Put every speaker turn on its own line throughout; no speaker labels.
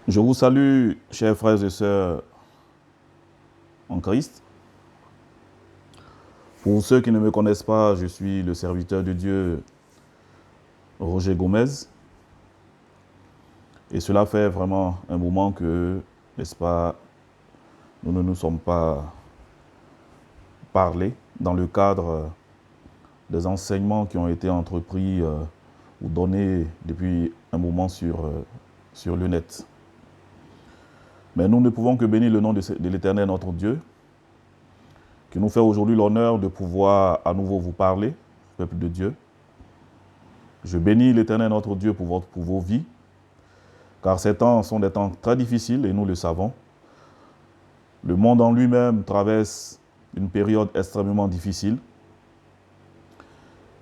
Je vous salue, chers frères et sœurs en Christ. Pour ceux qui ne me connaissent pas, je suis le serviteur de Dieu, Roger Gomez. Et cela fait vraiment un moment que, n'est-ce pas, nous ne nous sommes pas parlé dans le cadre des enseignements qui ont été entrepris ou donnés depuis un moment sur le net. Mais nous ne pouvons que bénir le nom de l'Éternel, notre Dieu, qui nous fait aujourd'hui l'honneur de pouvoir à nouveau vous parler, peuple de Dieu. Je bénis l'Éternel, notre Dieu, pour vos vies, car ces temps sont des temps très difficiles et nous le savons. Le monde en lui-même traverse une période extrêmement difficile.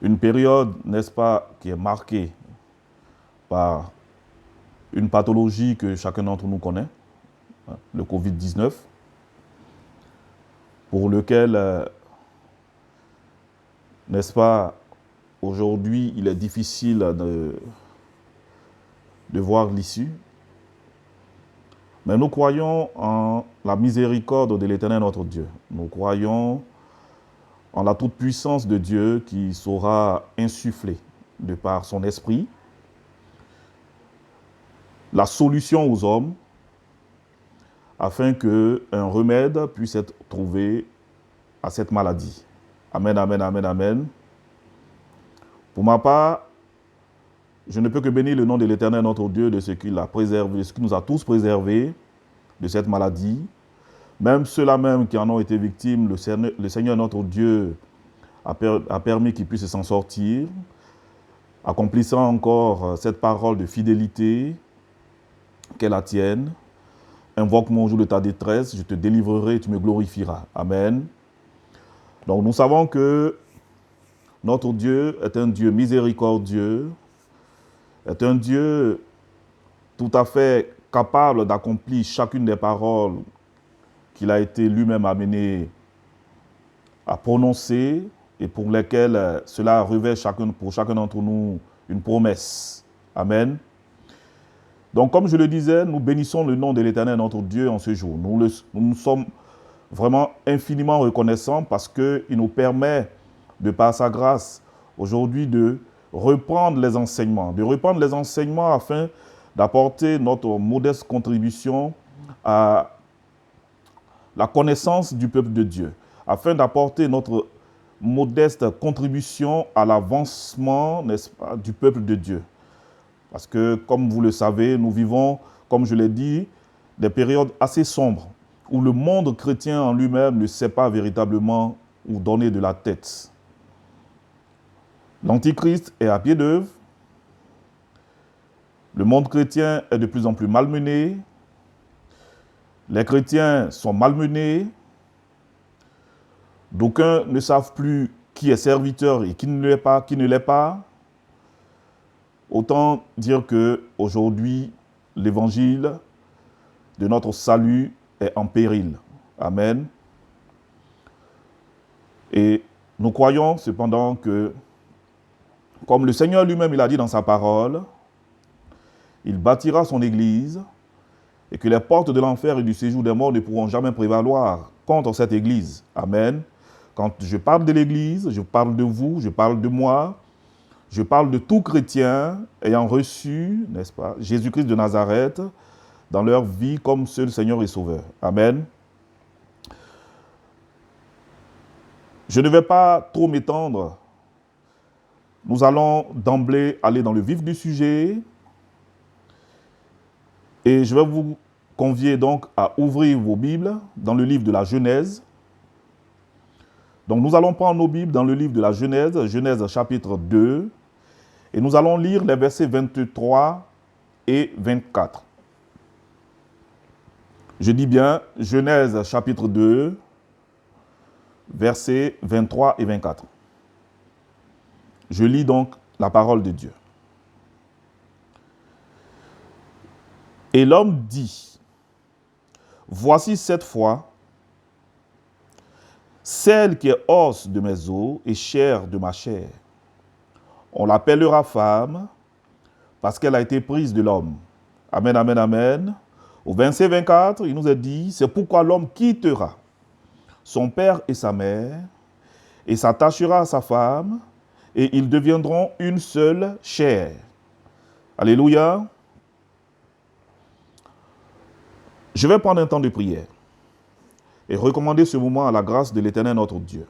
Une période, n'est-ce pas, qui est marquée par une pathologie que chacun d'entre nous connaît, le Covid-19, pour lequel, n'est-ce pas, aujourd'hui, il est difficile de voir l'issue. Mais nous croyons en la miséricorde de l'Éternel notre Dieu. Nous croyons en la toute-puissance de Dieu qui saura insuffler, de par son esprit, la solution aux hommes, afin qu'un remède puisse être trouvé à cette maladie. Amen, amen, amen, amen. Pour ma part, je ne peux que bénir le nom de l'Éternel notre Dieu de ce qu'il a préservé, de ce qu'il nous a tous préservés de cette maladie. Même ceux-là même qui en ont été victimes, le Seigneur notre Dieu a permis qu'ils puissent s'en sortir, accomplissant encore cette parole de fidélité qu'est la tienne. Invoque-moi au jour de ta détresse, je te délivrerai et tu me glorifieras. Amen. Donc nous savons que notre Dieu est un Dieu miséricordieux, est un Dieu tout à fait capable d'accomplir chacune des paroles qu'il a été lui-même amené à prononcer et pour lesquelles cela revêt pour chacun d'entre nous une promesse. Amen. Donc, comme je le disais, nous bénissons le nom de l'Éternel, notre Dieu, en ce jour. Nous sommes vraiment infiniment reconnaissants parce qu'il nous permet, de par sa grâce, aujourd'hui de reprendre les enseignements. Afin d'apporter notre modeste contribution à la connaissance du peuple de Dieu, afin d'apporter notre modeste contribution à l'avancement, n'est-ce pas, du peuple de Dieu. Parce que, comme vous le savez, nous vivons, comme je l'ai dit, des périodes assez sombres, où le monde chrétien en lui-même ne sait pas véritablement où donner de la tête. L'Antichrist est à pied d'œuvre, le monde chrétien est de plus en plus malmené, les chrétiens sont malmenés, d'aucuns ne savent plus qui est serviteur et qui ne l'est pas. Autant dire qu'aujourd'hui, l'évangile de notre salut est en péril. Amen. Et nous croyons cependant que, comme le Seigneur lui-même il a dit dans sa parole, il bâtira son église et que les portes de l'enfer et du séjour des morts ne pourront jamais prévaloir contre cette église. Amen. Quand je parle de l'église, je parle de vous, je parle de moi, je parle de tout chrétien ayant reçu, n'est-ce pas, Jésus-Christ de Nazareth dans leur vie comme seul Seigneur et Sauveur. Amen. Je ne vais pas trop m'étendre. Nous allons d'emblée aller dans le vif du sujet. Et je vais vous convier donc à ouvrir vos Bibles dans le livre de la Genèse. Donc nous allons prendre nos Bibles dans le livre de la Genèse, Genèse chapitre 2, et nous allons lire les versets 23 et 24. Je dis bien Genèse chapitre 2, versets 23 et 24. Je lis donc la parole de Dieu. Et l'homme dit, voici cette fois, celle qui est os de mes os et chair de ma chair. On l'appellera femme parce qu'elle a été prise de l'homme. Amen, amen, amen. Au verset 24, il nous est dit, c'est pourquoi l'homme quittera son père et sa mère et s'attachera à sa femme et ils deviendront une seule chair. Alléluia. Je vais prendre un temps de prière et recommander ce moment à la grâce de l'Éternel notre Dieu.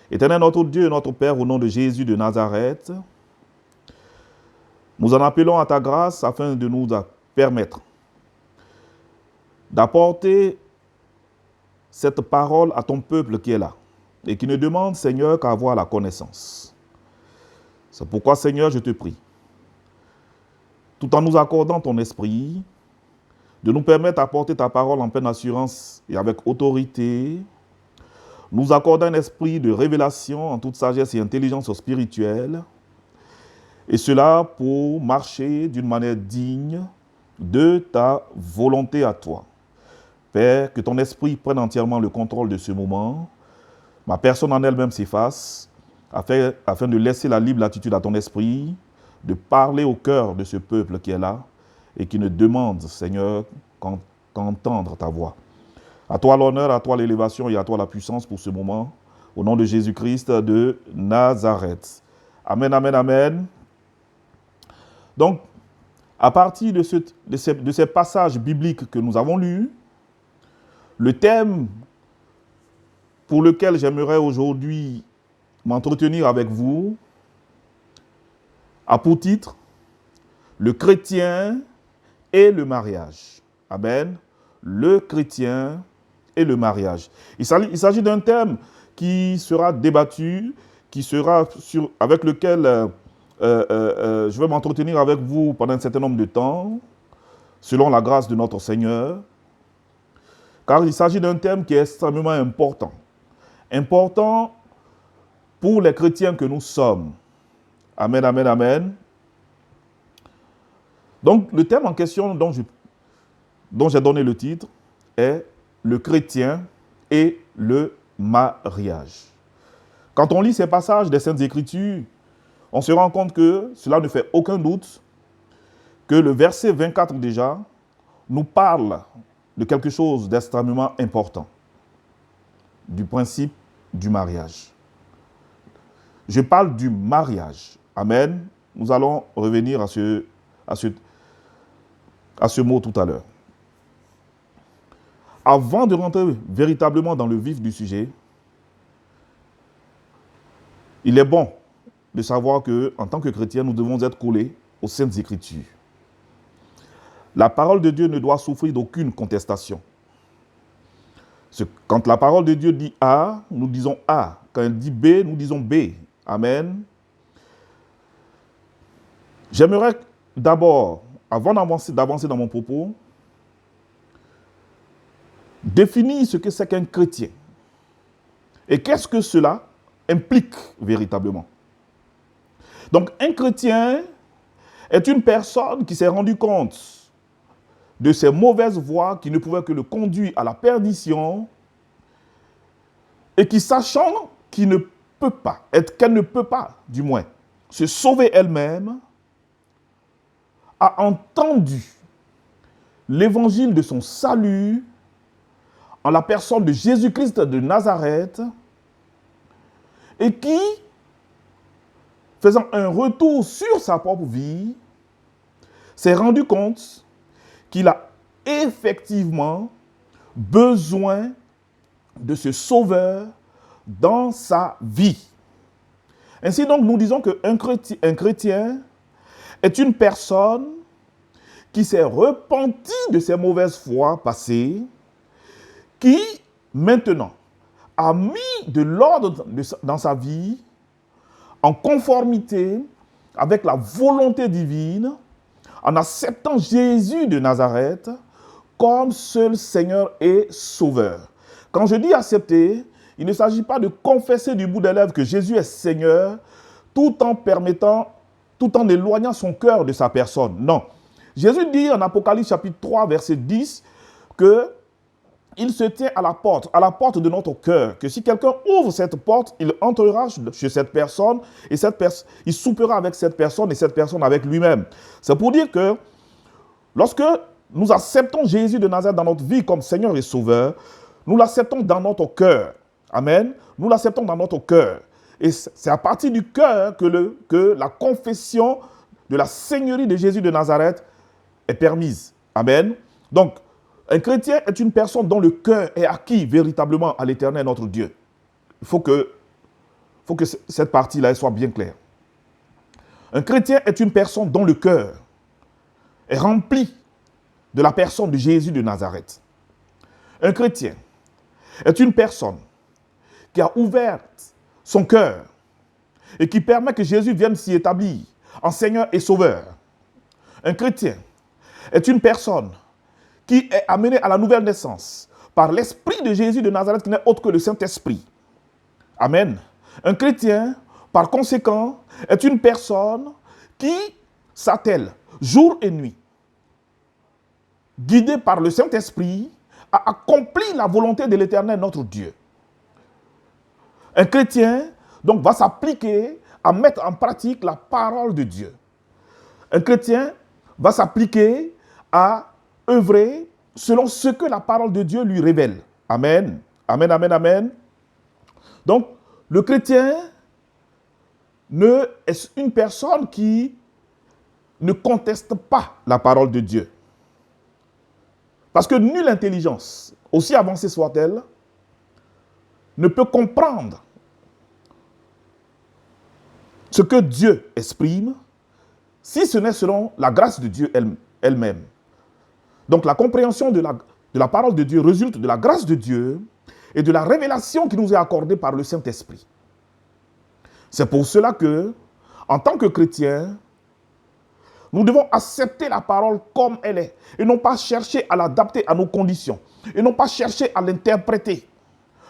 Éternel notre Dieu et notre Père, au nom de Jésus de Nazareth, nous en appelons à ta grâce afin de nous permettre d'apporter cette parole à ton peuple qui est là et qui ne demande, Seigneur, qu'à avoir la connaissance. C'est pourquoi, Seigneur, je te prie, tout en nous accordant ton esprit, de nous permettre d'apporter ta parole en pleine assurance et avec autorité, nous accorder un esprit de révélation en toute sagesse et intelligence spirituelle, et cela pour marcher d'une manière digne de ta volonté à toi. Père, que ton esprit prenne entièrement le contrôle de ce moment, ma personne en elle-même s'efface, afin de laisser la libre latitude à ton esprit, de parler au cœur de ce peuple qui est là, et qui ne demande, Seigneur, qu'entendre ta voix. À toi l'honneur, à toi l'élévation et à toi la puissance pour ce moment. Au nom de Jésus-Christ de Nazareth. Amen, amen, amen. Donc, à partir de ces passages bibliques que nous avons lus, le thème pour lequel j'aimerais aujourd'hui m'entretenir avec vous a pour titre « Le chrétien et le mariage ». Amen. Le chrétien et le mariage. Il s'agit d'un thème qui sera débattu, avec lequel je vais m'entretenir avec vous pendant un certain nombre de temps, selon la grâce de notre Seigneur, car il s'agit d'un thème qui est extrêmement important. Important pour les chrétiens que nous sommes. Amen, amen, amen. Donc, le thème en question dont j'ai donné le titre est le chrétien et le mariage. Quand on lit ces passages des Saintes Écritures, on se rend compte que cela ne fait aucun doute que le verset 24 déjà nous parle de quelque chose d'extrêmement important, du principe du mariage. Je parle du mariage. Amen. Nous allons revenir à ce mot tout à l'heure. Avant de rentrer véritablement dans le vif du sujet, il est bon de savoir qu'en tant que chrétiens, nous devons être collés aux Saintes Écritures. La parole de Dieu ne doit souffrir d'aucune contestation. Quand la parole de Dieu dit A, nous disons A. Quand elle dit B, nous disons B. Amen. J'aimerais d'abord, avant d'avancer dans mon propos, définir ce que c'est qu'un chrétien. Et qu'est-ce que cela implique véritablement. Donc, un chrétien est une personne qui s'est rendu compte de ses mauvaises voies qui ne pouvaient que le conduire à la perdition et qui, sachant qu'elle ne peut pas, du moins, se sauver elle-même, a entendu l'évangile de son salut en la personne de Jésus-Christ de Nazareth et qui, faisant un retour sur sa propre vie, s'est rendu compte qu'il a effectivement besoin de ce sauveur dans sa vie. Ainsi donc, nous disons qu'un chrétien est une personne qui s'est repentie de ses mauvaises foi passées, qui, maintenant, a mis de l'ordre dans sa vie en conformité avec la volonté divine, en acceptant Jésus de Nazareth comme seul Seigneur et Sauveur. Quand je dis accepter, il ne s'agit pas de confesser du bout des lèvres que Jésus est Seigneur, tout en éloignant son cœur de sa personne. Non. Jésus dit en Apocalypse chapitre 3, verset 10, qu'il se tient à la porte de notre cœur, que si quelqu'un ouvre cette porte, il entrera chez cette personne et il soupera avec cette personne et cette personne avec lui-même. C'est pour dire que lorsque nous acceptons Jésus de Nazareth dans notre vie comme Seigneur et Sauveur, nous l'acceptons dans notre cœur. Amen. Nous l'acceptons dans notre cœur. Et c'est à partir du cœur que la confession de la Seigneurie de Jésus de Nazareth est permise. Amen. Donc, un chrétien est une personne dont le cœur est acquis véritablement à l'Éternel, notre Dieu. Il faut que cette partie-là soit bien claire. Un chrétien est une personne dont le cœur est rempli de la personne de Jésus de Nazareth. Un chrétien est une personne qui a ouvert son cœur et qui permet que Jésus vienne s'y établir en Seigneur et Sauveur. Un chrétien est une personne qui est amenée à la nouvelle naissance par l'Esprit de Jésus de Nazareth qui n'est autre que le Saint-Esprit. Amen. Un chrétien, par conséquent, est une personne qui s'attelle jour et nuit, guidée par le Saint-Esprit, à accomplir la volonté de l'Éternel, notre Dieu. Un chrétien, donc, va s'appliquer à mettre en pratique la parole de Dieu. Un chrétien va s'appliquer à œuvrer selon ce que la parole de Dieu lui révèle. Amen. Amen, amen, amen. Donc, le chrétien est une personne qui ne conteste pas la parole de Dieu. Parce que nulle intelligence, aussi avancée soit-elle, ne peut comprendre ce que Dieu exprime, si ce n'est selon la grâce de Dieu elle-même. Donc la compréhension de la parole de Dieu résulte de la grâce de Dieu et de la révélation qui nous est accordée par le Saint-Esprit. C'est pour cela que, en tant que chrétiens, nous devons accepter la parole comme elle est et non pas chercher à l'adapter à nos conditions et non pas chercher à l'interpréter.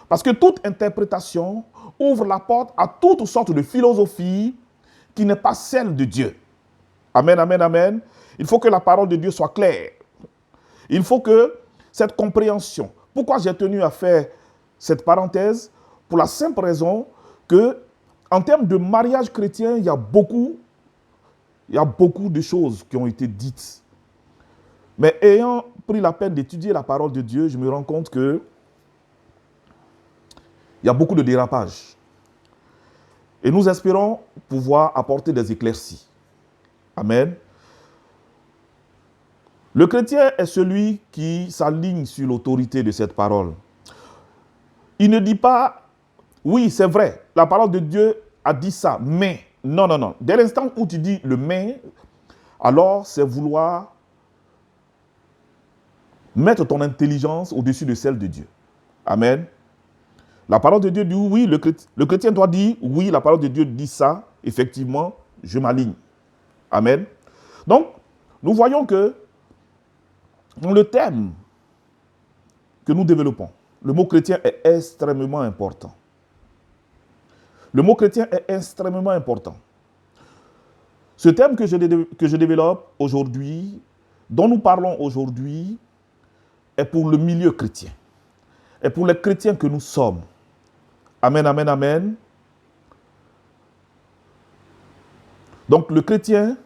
Parce que toute interprétation ouvre la porte à toutes sortes de philosophies qui n'est pas celle de Dieu. Amen, amen, amen. Il faut que la parole de Dieu soit claire. Il faut que cette compréhension... Pourquoi j'ai tenu à faire cette parenthèse? Pour la simple raison que, en termes de mariage chrétien, il y a beaucoup de choses qui ont été dites. Mais ayant pris la peine d'étudier la parole de Dieu, je me rends compte que il y a beaucoup de dérapages. Et nous espérons pouvoir apporter des éclaircies. Amen. Le chrétien est celui qui s'aligne sur l'autorité de cette parole. Il ne dit pas, oui, c'est vrai, la parole de Dieu a dit ça, mais, non, non, non. Dès l'instant où tu dis le mais, alors c'est vouloir mettre ton intelligence au-dessus de celle de Dieu. Amen. La parole de Dieu dit oui, le chrétien doit dire oui, la parole de Dieu dit ça, effectivement, je m'aligne. Amen. Donc, nous voyons que dans le thème que nous développons, le mot chrétien est extrêmement important. Le mot chrétien est extrêmement important. Ce thème que je développe aujourd'hui, dont nous parlons aujourd'hui, est pour le milieu chrétien, est pour les chrétiens que nous sommes. Amen, amen, amen. Donc le chrétien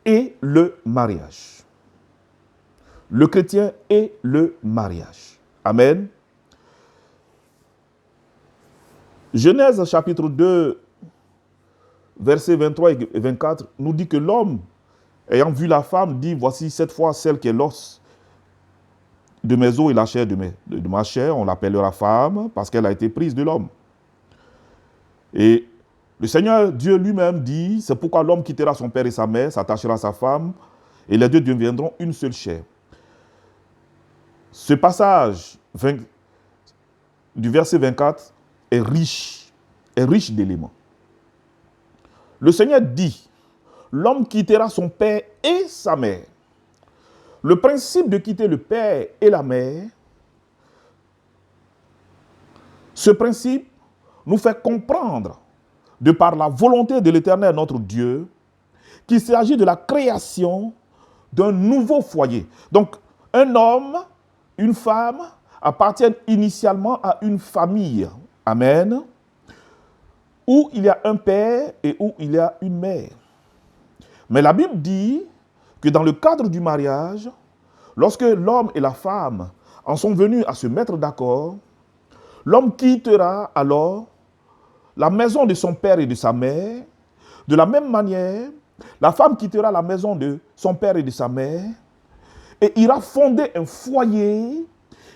et le mariage. Le chrétien et le mariage. Amen. Genèse chapitre 2, versets 23 et 24, nous dit que l'homme, ayant vu la femme, dit, voici cette fois celle qui est l'os de mes os et la chair de ma chair, on l'appellera femme parce qu'elle a été prise de l'homme. Et le Seigneur Dieu lui-même dit, c'est pourquoi l'homme quittera son père et sa mère, s'attachera à sa femme, et les deux deviendront une seule chair. Ce passage du verset 24 est riche d'éléments. Le Seigneur dit, l'homme quittera son père et sa mère. Le principe de quitter le père et la mère, ce principe nous fait comprendre, de par la volonté de l'Éternel, notre Dieu, qu'il s'agit de la création d'un nouveau foyer. Donc, un homme, une femme appartiennent initialement à une famille. Amen. Où il y a un père et où il y a une mère. Mais la Bible dit que dans le cadre du mariage, lorsque l'homme et la femme en sont venus à se mettre d'accord, l'homme quittera alors la maison de son père et de sa mère. De la même manière, la femme quittera la maison de son père et de sa mère et ira fonder un foyer,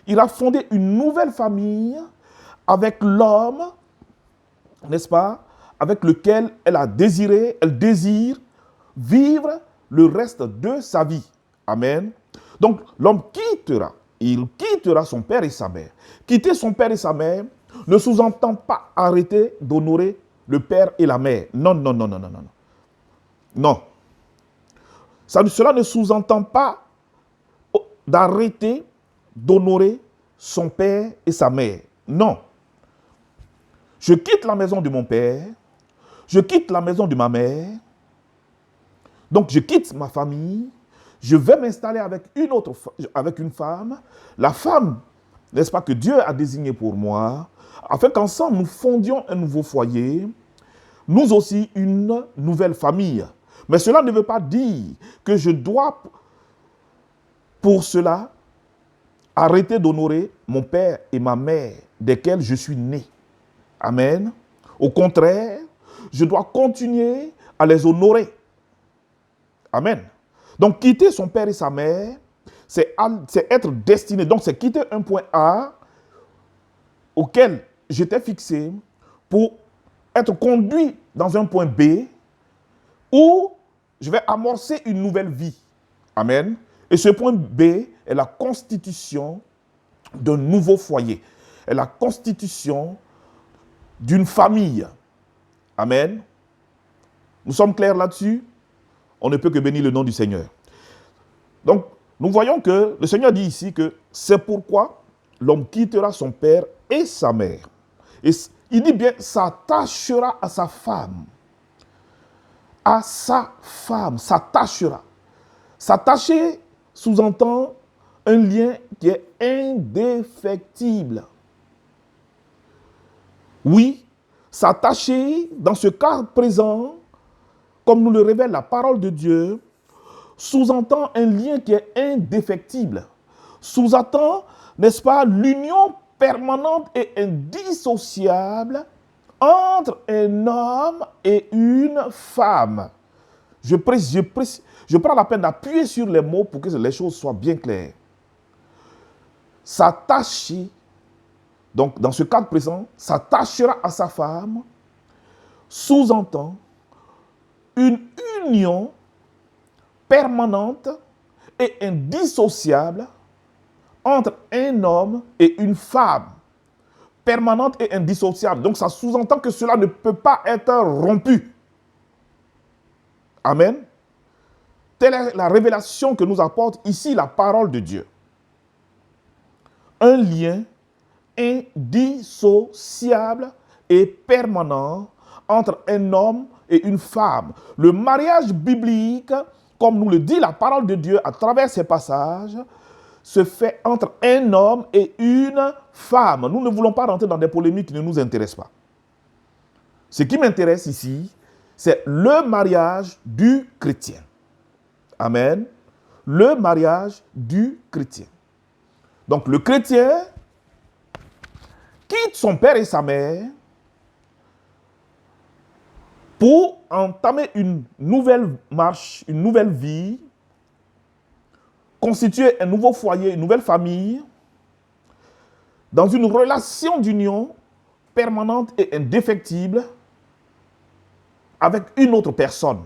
ira fonder une nouvelle famille avec l'homme, n'est-ce pas, avec lequel elle désire vivre le reste de sa vie. Amen. Donc, l'homme il quittera son père et sa mère. Quitter son père et sa mère ne sous-entend pas arrêter d'honorer le père et la mère. Non, non, non, non, non, non. Non. Cela ne sous-entend pas d'arrêter d'honorer son père et sa mère. Non. Je quitte la maison de mon père, je quitte la maison de ma mère, donc je quitte ma famille, je vais m'installer avec une femme, la femme, n'est-ce pas, que Dieu a désignée pour moi, afin qu'ensemble nous fondions un nouveau foyer, nous aussi une nouvelle famille. Mais cela ne veut pas dire que je dois, pour cela, arrêter d'honorer mon père et ma mère, desquels je suis né. Amen. Au contraire, je dois continuer à les honorer. Amen. Donc, quitter son père et sa mère, c'est être destiné. Donc, c'est quitter un point A auquel j'étais fixé pour être conduit dans un point B où je vais amorcer une nouvelle vie. Amen. Et ce point B est la constitution d'un nouveau foyer. Est la constitution d'une famille. Amen. Nous sommes clairs là-dessus? On ne peut que bénir le nom du Seigneur. Donc, nous voyons que le Seigneur dit ici que c'est pourquoi l'homme quittera son père et sa mère. Et il dit bien, s'attachera à sa femme. À sa femme, s'attachera. S'attacher sous-entend un lien qui est indéfectible. Oui, s'attacher, dans ce cas présent, comme nous le révèle la parole de Dieu, sous-entend un lien qui est indéfectible. Sous-entend, n'est-ce pas, l'union permanente et indissociable entre un homme et une femme. Je prends la peine d'appuyer sur les mots pour que les choses soient bien claires. S'attacher, donc dans ce cadre présent, s'attachera à sa femme, sous-entend une union permanente et indissociable entre un homme et une femme. Permanente et indissociable. Donc ça sous-entend que cela ne peut pas être rompu. Amen. Telle est la révélation que nous apporte ici la parole de Dieu. Un lien indissociable et permanent entre un homme et une femme. Le mariage biblique, comme nous le dit la parole de Dieu à travers ces passages, se fait entre un homme et une femme. Nous ne voulons pas rentrer dans des polémiques qui ne nous intéressent pas. Ce qui m'intéresse ici, c'est le mariage du chrétien. Amen. Le mariage du chrétien. Donc le chrétien quitte son père et sa mère pour entamer une nouvelle marche, une nouvelle vie, constituer un nouveau foyer, une nouvelle famille, dans une relation d'union permanente et indéfectible avec une autre personne.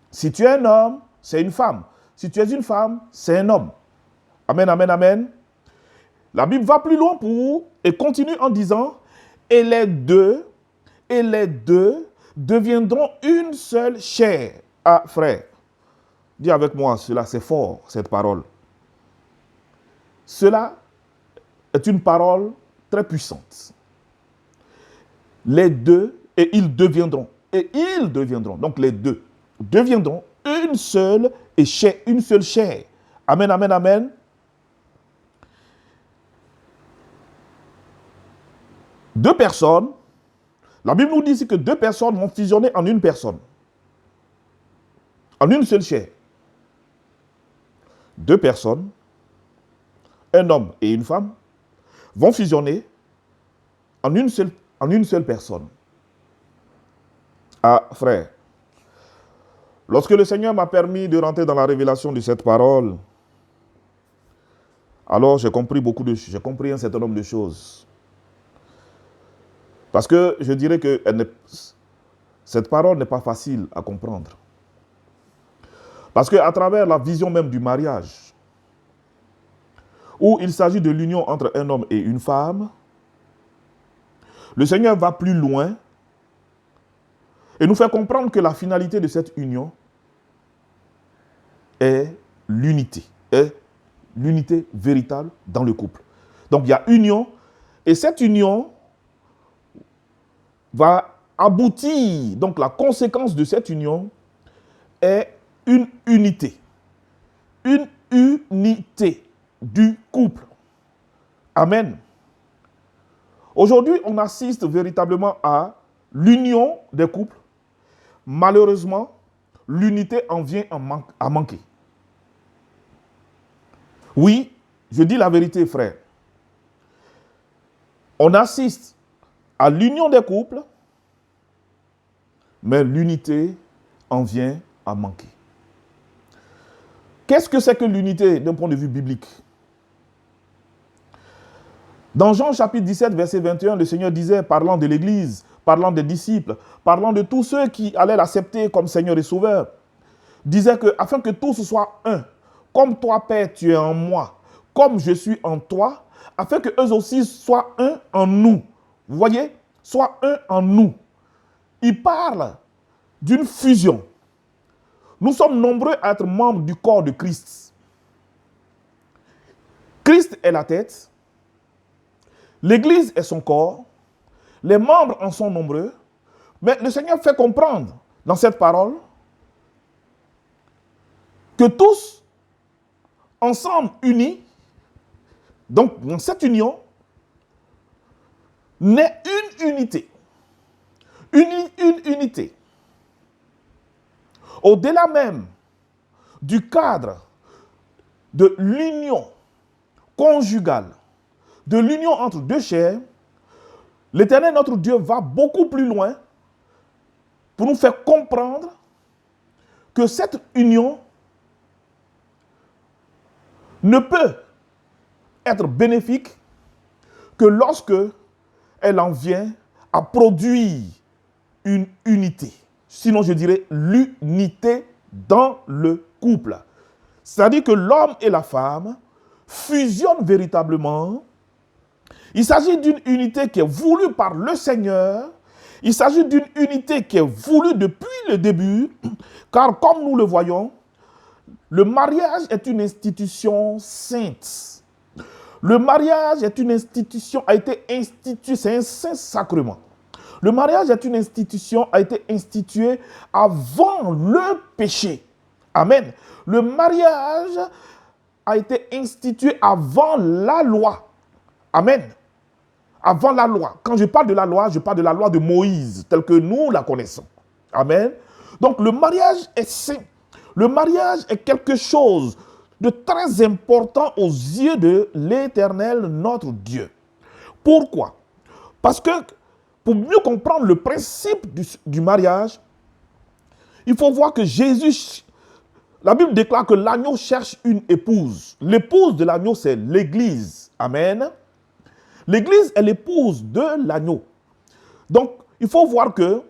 Si tu es un homme, c'est une femme. Si tu es une femme, c'est un homme. Amen, amen, amen. La Bible va plus loin et continue en disant « Et les deux deviendront une seule chair. » Ah, frère, dis avec moi, cela c'est fort, cette parole. Cela est une parole très puissante. Les deux, et ils deviendront. Donc les deux deviendront une seule chair, une seule chair. Amen, amen, amen. Deux personnes, la Bible nous dit ici que deux personnes vont fusionner en une personne. En une seule chair. deux personnes, un homme et une femme, vont fusionner en une seule personne. Ah, frère, lorsque le Seigneur m'a permis de rentrer dans la révélation de cette parole, alors j'ai compris un certain nombre de choses. Parce que je dirais que cette parole n'est pas facile à comprendre. Parce qu'à travers la vision même du mariage, où il s'agit de l'union entre un homme et une femme, le Seigneur va plus loin et nous fait comprendre que la finalité de cette union est l'unité véritable dans le couple. Donc il y a union, et cette union va aboutir, donc la conséquence de cette union est une unité du couple. Amen. Aujourd'hui, on assiste véritablement à l'union des couples. Malheureusement, l'unité en vient à manquer. Oui, je dis la vérité, frère. On assiste à l'union des couples, mais l'unité en vient à manquer. Qu'est-ce que c'est que l'unité d'un point de vue biblique? Dans Jean chapitre 17, verset 21, le Seigneur disait, parlant de l'Église, parlant des disciples, parlant de tous ceux qui allaient l'accepter comme Seigneur et Sauveur, disait que afin que tous soient un, comme toi, Père, tu es en moi, comme je suis en toi, afin que eux aussi soient un en nous. Vous voyez? Soient un en nous. Il parle d'une fusion. Nous sommes nombreux à être membres du corps de Christ. Christ est la tête. L'Église est son corps. Les membres en sont nombreux. Mais le Seigneur fait comprendre dans cette parole que tous, ensemble unis, donc dans cette union, naît une unité. Une unité. Au-delà même du cadre de l'union conjugale, de l'union entre deux chairs, l'Éternel, notre Dieu, va beaucoup plus loin pour nous faire comprendre que cette union ne peut être bénéfique que lorsque elle en vient à produire une unité. Sinon, je dirais l'unité dans le couple. C'est-à-dire que l'homme et la femme fusionnent véritablement. Il s'agit d'une unité qui est voulue par le Seigneur. Il s'agit d'une unité qui est voulue depuis le début. Car comme nous le voyons, le mariage est une institution sainte. Le mariage est une institution, a été institué, c'est un saint sacrement. Le mariage est une institution, a été instituée avant le péché. Amen. Le mariage a été institué avant la loi. Amen. Avant la loi. Quand je parle de la loi, je parle de la loi de Moïse, telle que nous la connaissons. Amen. Donc le mariage est saint. Le mariage est quelque chose de très important aux yeux de l'Éternel, notre Dieu. Pourquoi? Parce que pour mieux comprendre le principe du mariage, il faut voir que Jésus, la Bible déclare que l'agneau cherche une épouse. L'épouse de l'agneau, c'est l'Église. Amen. L'Église est l'épouse de l'agneau. Donc, il faut voir que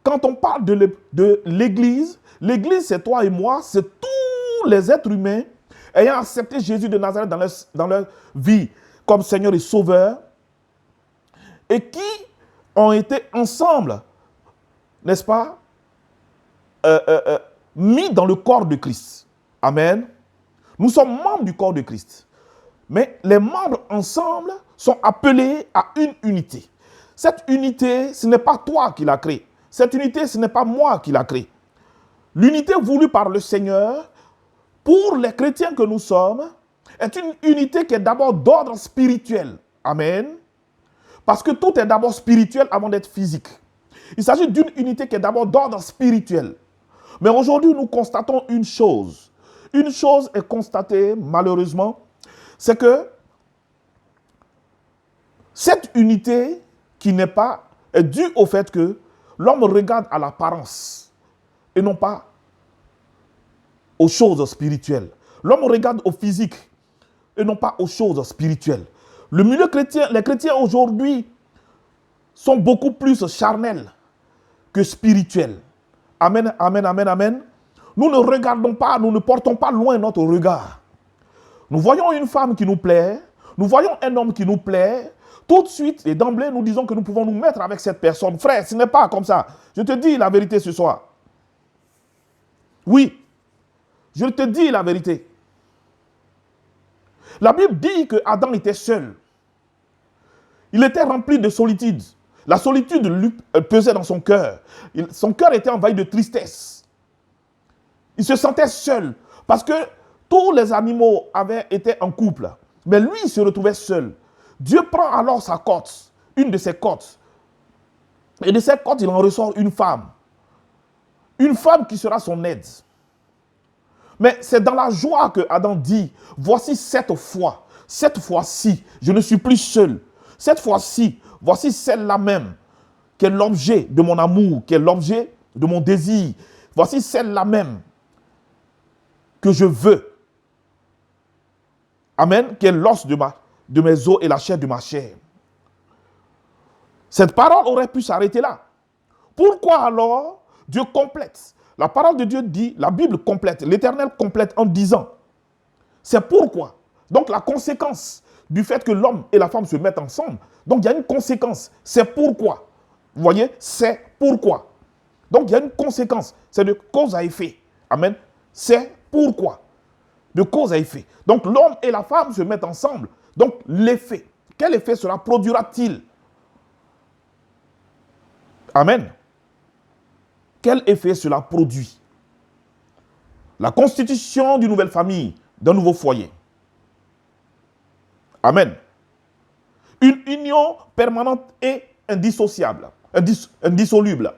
quand on parle de l'Église, l'Église, c'est toi et moi, c'est tous les êtres humains ayant accepté Jésus de Nazareth dans leur vie comme Seigneur et Sauveur et qui ont été ensemble, n'est-ce pas, mis dans le corps de Christ. Amen. Nous sommes membres du corps de Christ. Mais les membres ensemble sont appelés à une unité. Cette unité, ce n'est pas toi qui l'as créée. Cette unité, ce n'est pas moi qui l'ai créée. L'unité voulue par le Seigneur, pour les chrétiens que nous sommes, est une unité qui est d'abord d'ordre spirituel. Amen. Parce que tout est d'abord spirituel avant d'être physique. Il s'agit d'une unité qui est d'abord d'ordre spirituel. Mais aujourd'hui, nous constatons une chose. Une chose est constatée, malheureusement, c'est que cette unité qui n'est pas est due au fait que l'homme regarde à l'apparence et non pas aux choses spirituelles. L'homme regarde au physique et non pas aux choses spirituelles. Le milieu chrétien, les chrétiens aujourd'hui sont beaucoup plus charnels que spirituels. Amen, amen, amen, amen. Nous ne regardons pas, nous ne portons pas loin notre regard. Nous voyons une femme qui nous plaît, nous voyons un homme qui nous plaît, tout de suite et d'emblée nous disons que nous pouvons nous mettre avec cette personne. Frère, ce n'est pas comme ça. Je te dis la vérité ce soir. Oui, je te dis la vérité. La Bible dit que Adam était seul. Il était rempli de solitude. La solitude lui pesait dans son cœur. Son cœur était envahi de tristesse. Il se sentait seul parce que tous les animaux étaient en couple. Mais lui, il se retrouvait seul. Dieu prend alors sa côte, une de ses côtes. Et de cette côte, il en ressort une femme. Une femme qui sera son aide. Mais c'est dans la joie que Adam dit, voici cette fois-ci, je ne suis plus seul. Cette fois-ci, voici celle-là même, qui est l'objet de mon amour, qui est l'objet de mon désir. Voici celle-là même que je veux. Amen, qui est l'os de mes os et la chair de ma chair. Cette parole aurait pu s'arrêter là. Pourquoi alors Dieu complète? La parole de Dieu dit, la Bible complète, l'Éternel complète en disant. C'est pourquoi. Donc la conséquence du fait que l'homme et la femme se mettent ensemble, donc il y a une conséquence. C'est pourquoi. Vous voyez, c'est pourquoi. Donc il y a une conséquence. C'est de cause à effet. Amen. C'est pourquoi. De cause à effet. Donc l'homme et la femme se mettent ensemble. Donc l'effet. Quel effet cela produira-t-il? Amen. Quel effet cela produit? La constitution d'une nouvelle famille, d'un nouveau foyer. Amen. Une union permanente et indissociable, indissoluble,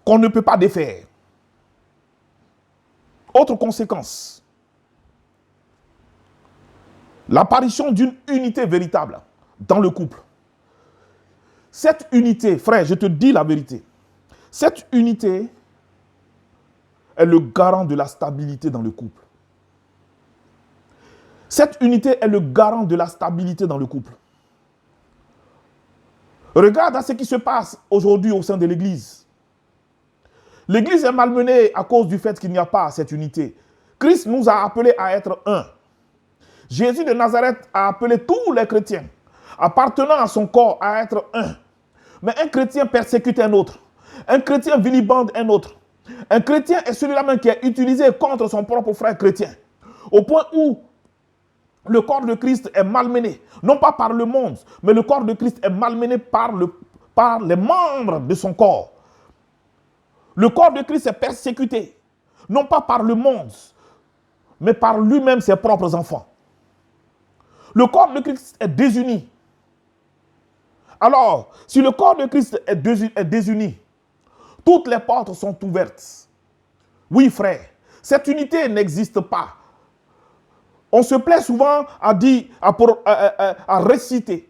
qu'on ne peut pas défaire. Autre conséquence, l'apparition d'une unité véritable dans le couple. Cette unité, frère, je te dis la vérité, cette unité est le garant de la stabilité dans le couple. Cette unité est le garant de la stabilité dans le couple. Regarde à ce qui se passe aujourd'hui au sein de l'Église. L'Église est malmenée à cause du fait qu'il n'y a pas cette unité. Christ nous a appelés à être un. Jésus de Nazareth a appelé tous les chrétiens, appartenant à son corps, à être un. Mais un chrétien persécute un autre. Un chrétien vilipende un autre. Un chrétien est celui-là même qui est utilisé contre son propre frère chrétien. Au point où le corps de Christ est malmené. Non pas par le monde, mais le corps de Christ est malmené par les membres de son corps. Le corps de Christ est persécuté. Non pas par le monde, mais par lui-même ses propres enfants. Le corps de Christ est désuni. Alors, si le corps de Christ est désuni, toutes les portes sont ouvertes. Oui, frère, cette unité n'existe pas. On se plaît souvent à réciter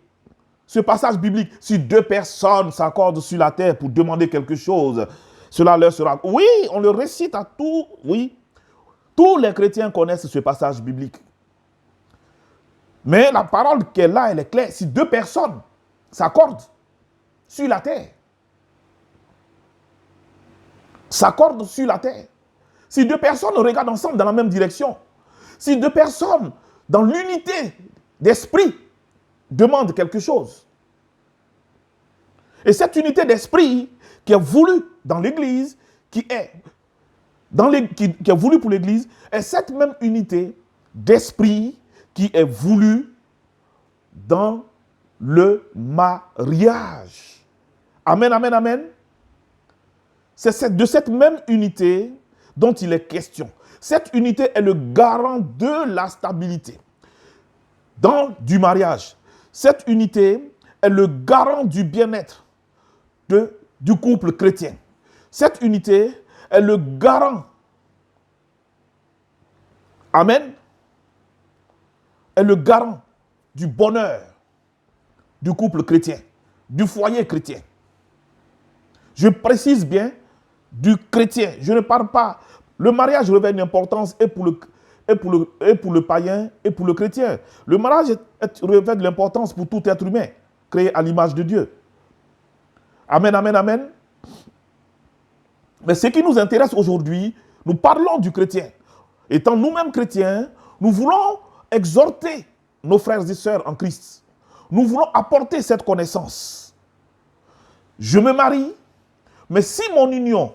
ce passage biblique. Si deux personnes s'accordent sur la terre pour demander quelque chose, cela leur sera... Oui, on le récite à tout. Oui, tous les chrétiens connaissent ce passage biblique. Mais la parole qui est là, elle est claire. Si deux personnes s'accordent sur la terre, si deux personnes regardent ensemble dans la même direction, si deux personnes dans l'unité d'esprit demandent quelque chose, et cette unité d'esprit qui est voulue dans l'Église, qui est voulue pour l'Église, est cette même unité d'esprit qui est voulue dans le mariage. Amen, amen, amen. C'est de cette même unité dont il est question. Cette unité est le garant de la stabilité du mariage. Cette unité est le garant du bien-être du couple chrétien. Cette unité est le garant Amen, est le garant du bonheur du couple chrétien, du foyer chrétien. Je précise bien, du chrétien. Je ne parle pas. Le mariage revêt une importance et pour le païen et pour le chrétien. Le mariage revêt de l'importance pour tout être humain, créé à l'image de Dieu. Amen, amen, amen. Mais ce qui nous intéresse aujourd'hui, nous parlons du chrétien. Étant nous-mêmes chrétiens, nous voulons exhorter nos frères et sœurs en Christ. Nous voulons apporter cette connaissance. Je me marie, mais si mon union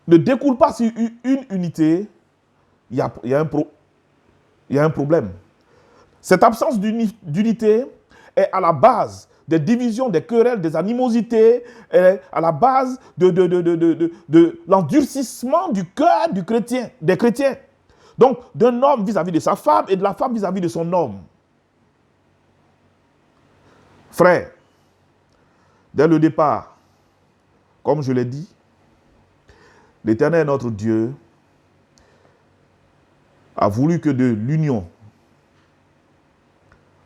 ne découle pas sur une unité, il y a un problème. Cette absence d'unité est à la base des divisions, des querelles, des animosités, est à la base de l'endurcissement du cœur des chrétiens. Donc, d'un homme vis-à-vis de sa femme et de la femme vis-à-vis de son homme. Frère, dès le départ, comme je l'ai dit, l'Éternel, notre Dieu, a voulu que de l'union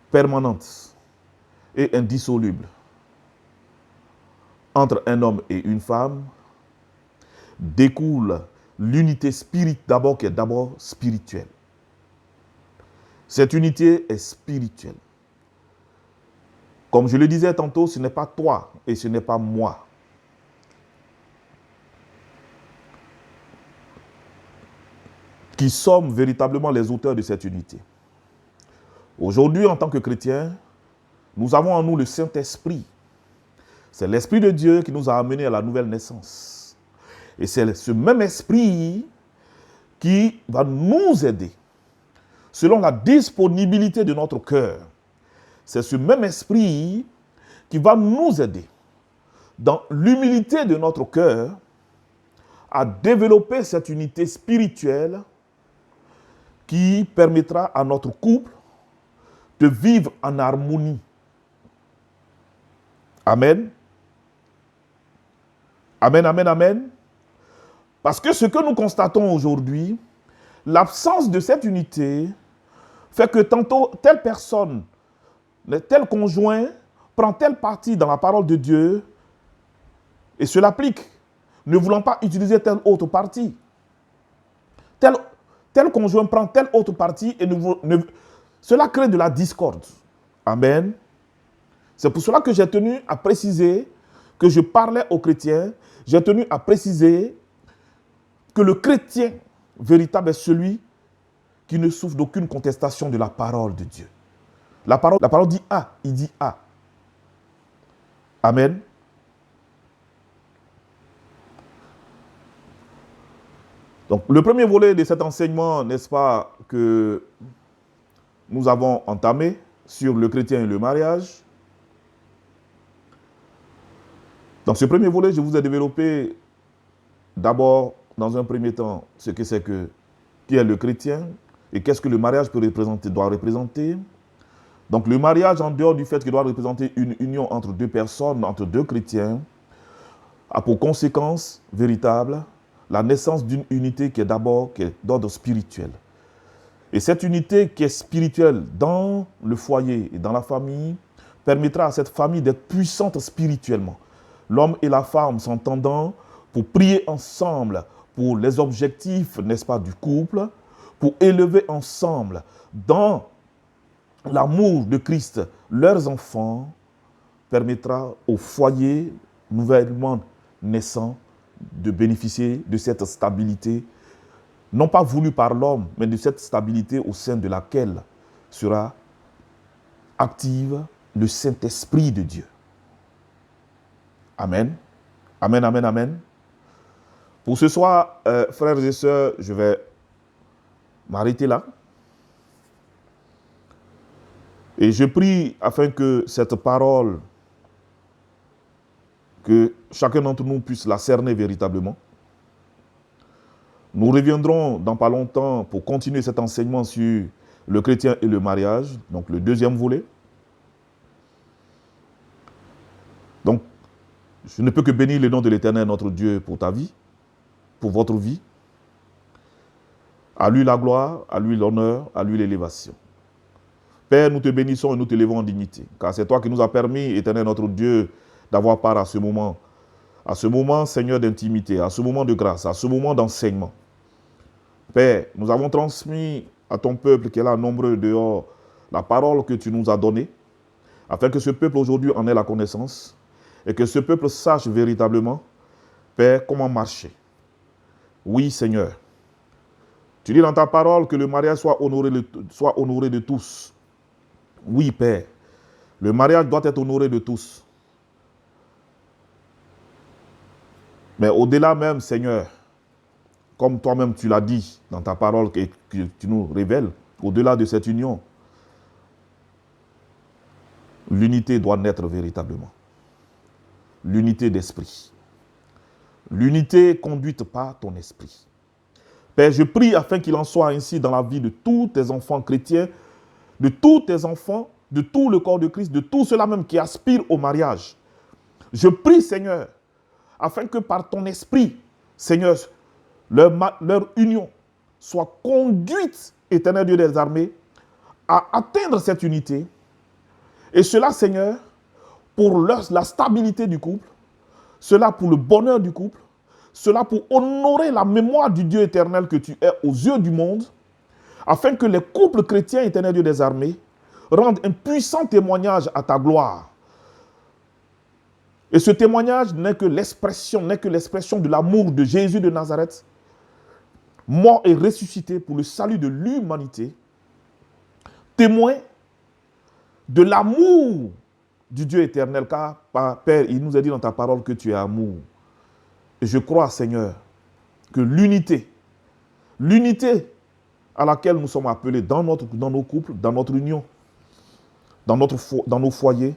permanente et indissoluble entre un homme et une femme découle l'unité d'abord qui est d'abord spirituelle. Cette unité est spirituelle. Comme je le disais tantôt, ce n'est pas toi et ce n'est pas moi. Qui sommes véritablement les auteurs de cette unité. Aujourd'hui, en tant que chrétiens, nous avons en nous le Saint-Esprit. C'est l'Esprit de Dieu qui nous a amenés à la nouvelle naissance. Et c'est ce même Esprit qui va nous aider, selon la disponibilité de notre cœur. C'est ce même Esprit qui va nous aider, dans l'humilité de notre cœur, à développer cette unité spirituelle qui permettra à notre couple de vivre en harmonie. Amen. Amen, amen, amen. Parce que ce que nous constatons aujourd'hui, l'absence de cette unité fait que tantôt telle personne, tel conjoint prend telle partie dans la parole de Dieu et se l'applique, ne voulant pas utiliser telle autre partie. Tel conjoint prend telle autre partie et cela crée de la discorde. Amen. C'est pour cela que j'ai tenu à préciser que je parlais aux chrétiens. J'ai tenu à préciser que le chrétien véritable est celui qui ne souffre d'aucune contestation de la parole de Dieu. La parole dit A, il dit A. Amen. Donc, le premier volet de cet enseignement, n'est-ce pas, que nous avons entamé sur le chrétien et le mariage. Dans ce premier volet, je vous ai développé d'abord, dans un premier temps, ce que c'est qui est le chrétien et qu'est-ce que le mariage doit représenter. Donc, le mariage, en dehors du fait qu'il doit représenter une union entre deux personnes, entre deux chrétiens, a pour conséquence véritable la naissance d'une unité qui est d'ordre spirituel. Et cette unité qui est spirituelle dans le foyer et dans la famille permettra à cette famille d'être puissante spirituellement. L'homme et la femme s'entendant pour prier ensemble pour les objectifs, n'est-ce pas, du couple, pour élever ensemble dans l'amour de Christ leurs enfants, permettra au foyer nouvellement naissant de bénéficier de cette stabilité, non pas voulue par l'homme, mais de cette stabilité au sein de laquelle sera active le Saint-Esprit de Dieu. Amen. Amen, amen, amen. Pour ce soir, frères et sœurs, je vais m'arrêter là. Et je prie afin que cette parole, que chacun d'entre nous puisse la cerner véritablement. Nous reviendrons dans pas longtemps pour continuer cet enseignement sur le chrétien et le mariage, donc le deuxième volet. Donc, je ne peux que bénir le nom de l'Éternel, notre Dieu, pour ta vie, pour votre vie. À lui la gloire, à lui l'honneur, à lui l'élévation. Père, nous te bénissons et nous te levons en dignité, car c'est toi qui nous as permis, éternel notre Dieu, d'avoir part à ce moment, Seigneur, d'intimité, à ce moment de grâce, à ce moment d'enseignement. Père, nous avons transmis à ton peuple qui est là nombreux dehors la parole que tu nous as donnée, afin que ce peuple aujourd'hui en ait la connaissance et que ce peuple sache véritablement, Père, comment marcher. Oui, Seigneur. Tu dis dans ta parole que le mariage soit honoré de tous. Oui, Père. Le mariage doit être honoré de tous. Mais au-delà même, Seigneur, comme toi-même tu l'as dit dans ta parole que tu nous révèles, au-delà de cette union, l'unité doit naître véritablement. L'unité d'esprit. L'unité conduite par ton esprit. Père, je prie afin qu'il en soit ainsi dans la vie de tous tes enfants chrétiens, de tous tes enfants, de tout le corps de Christ, de tous ceux-là même qui aspirent au mariage. Je prie, Seigneur, afin que par ton esprit, Seigneur, leur union soit conduite, éternel Dieu des armées, à atteindre cette unité. Et cela, Seigneur, pour la stabilité du couple, cela pour le bonheur du couple, cela pour honorer la mémoire du Dieu éternel que tu es aux yeux du monde, afin que les couples chrétiens, éternel Dieu des armées, rendent un puissant témoignage à ta gloire. Et ce témoignage n'est que l'expression de l'amour de Jésus de Nazareth, mort et ressuscité pour le salut de l'humanité, témoin de l'amour du Dieu éternel, car, Père, il nous a dit dans ta parole que tu es amour. Et je crois, Seigneur, que l'unité à laquelle nous sommes appelés dans nos couples, dans notre union, dans nos foyers,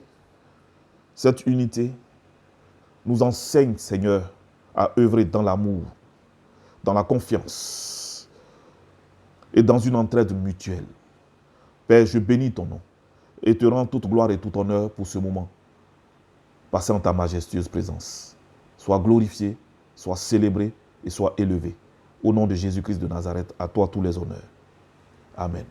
cette unité nous enseigne, Seigneur, à œuvrer dans l'amour, dans la confiance et dans une entraide mutuelle. Père, je bénis ton nom et te rends toute gloire et tout honneur pour ce moment, passé en ta majestueuse présence. Sois glorifié, sois célébré et sois élevé. Au nom de Jésus-Christ de Nazareth, à toi tous les honneurs. Amen.